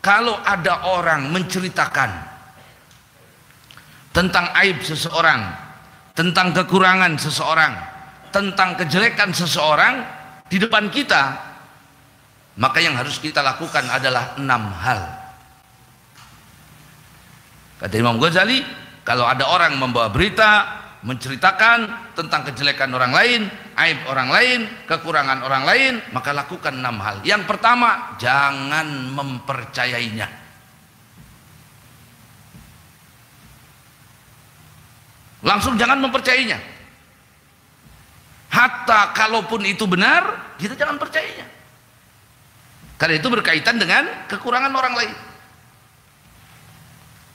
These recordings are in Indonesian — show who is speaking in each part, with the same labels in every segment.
Speaker 1: kalau ada orang menceritakan tentang aib seseorang, tentang kekurangan seseorang, tentang kejelekan seseorang di depan kita, maka yang harus kita lakukan adalah 6 hal. Kata Imam Ghazali, kalau ada orang membawa berita menceritakan tentang kejelekan orang lain, aib orang lain, kekurangan orang lain, maka lakukan 6 hal. Yang pertama, jangan mempercayainya. Langsung jangan mempercayainya. Hatta kalaupun itu benar, kita jangan percayainya. Karena itu berkaitan dengan kekurangan orang lain.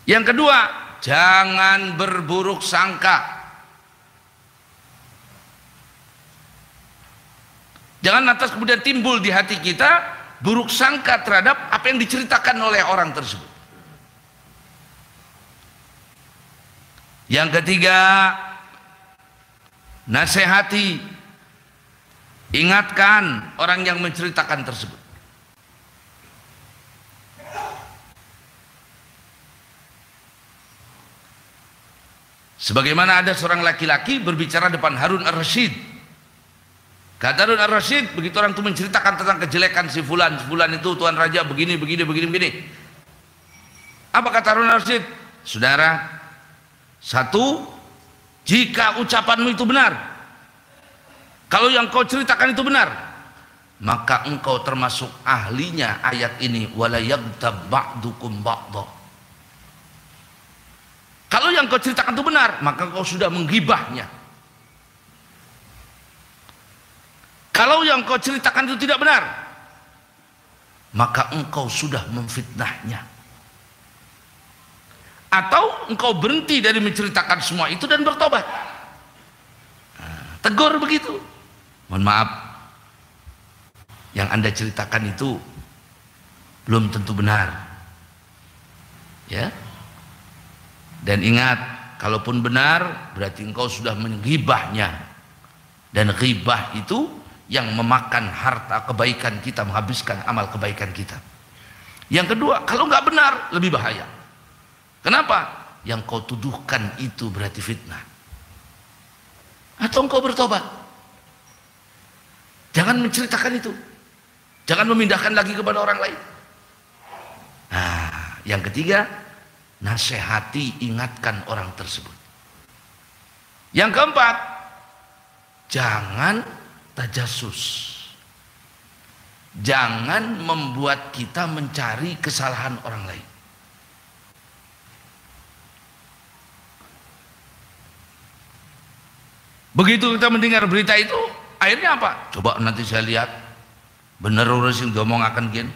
Speaker 1: Yang kedua, jangan berburuk sangka. Jangan lantas kemudian timbul di hati kita buruk sangka terhadap apa yang diceritakan oleh orang tersebut. Yang ketiga, nasihati, ingatkan orang yang menceritakan tersebut. Sebagaimana ada seorang laki-laki berbicara depan Harun ar-Rasyid. Kata Harun ar-Rasyid, begitu orang itu menceritakan tentang kejelekan si fulan itu tuan raja begini. Apa kata Harun ar-Rasyid? Saudara, satu, jika ucapanmu itu benar, kalau yang kau ceritakan itu benar, maka engkau termasuk ahlinya ayat ini, wala yaghtab ba'dukum ba'dha. Kalau yang kau ceritakan itu benar, maka kau sudah menggibahnya. Kalau yang kau ceritakan itu tidak benar, maka engkau sudah memfitnahnya. Atau engkau berhenti dari menceritakan semua itu dan bertobat. Tegur begitu. Mohon maaf, yang Anda ceritakan itu belum tentu benar. Ya. Dan ingat, kalaupun benar berarti engkau sudah menggibahnya. Dan ghibah itu yang memakan harta kebaikan kita, menghabiskan amal kebaikan kita. Yang kedua, kalau nggak benar lebih bahaya. Kenapa? Yang kau tuduhkan itu berarti fitnah. Atau engkau bertobat. Jangan menceritakan itu. Jangan memindahkan lagi kepada orang lain. Nah, yang ketiga, nasihati, ingatkan orang tersebut. Yang keempat, jangan tajasus. Jangan membuat kita mencari kesalahan orang lain. Begitu kita mendengar berita itu, akhirnya apa? Coba nanti saya lihat, bener orang sing ngomong akan gini.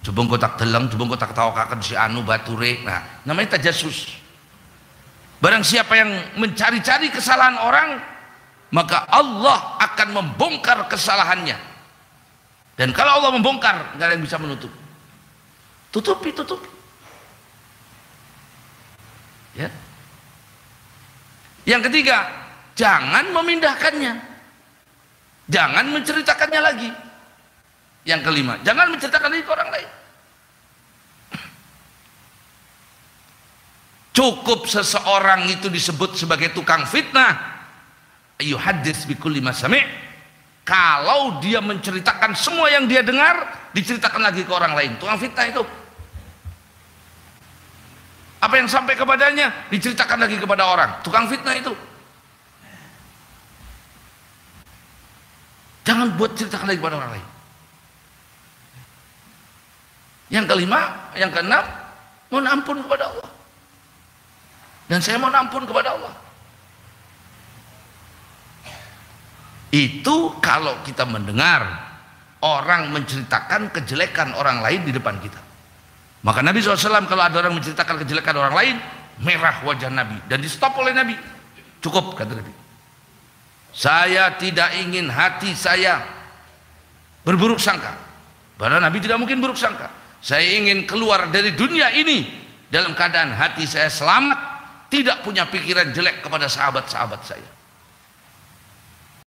Speaker 1: Coba engko tak deleng, coba engko tak tawakaken si anu bature. Nah, namanya tajasus. Barang siapa yang mencari-cari kesalahan orang, maka Allah akan membongkar kesalahannya. Dan kalau Allah membongkar, nggak ada yang bisa menutup. Tutupi. Ya. Yang ketiga, jangan memindahkannya. Jangan menceritakannya lagi. Yang kelima, jangan menceritakan lagi ke orang lain. Cukup seseorang itu disebut sebagai tukang fitnah, yuhaddits bikulli ma sami', kalau dia menceritakan semua yang dia dengar diceritakan lagi ke orang lain. Tukang fitnah itu. Apa yang sampai kepadanya diceritakan lagi kepada orang. Tukang fitnah itu. Jangan buat ceritakan lagi kepada orang lain. Yang kelima, yang keenam, mohon ampun kepada Allah. Dan saya mohon ampun kepada Allah. Itu kalau kita mendengar orang menceritakan kejelekan orang lain di depan kita. Maka Nabi SAW kalau ada orang menceritakan kejelekan orang lain, merah wajah Nabi dan di stop oleh Nabi. Cukup, kata Nabi. Saya tidak ingin hati saya berburuk sangka. Padahal Nabi tidak mungkin buruk sangka. Saya ingin keluar dari dunia ini dalam keadaan hati saya selamat, tidak punya pikiran jelek kepada sahabat-sahabat saya.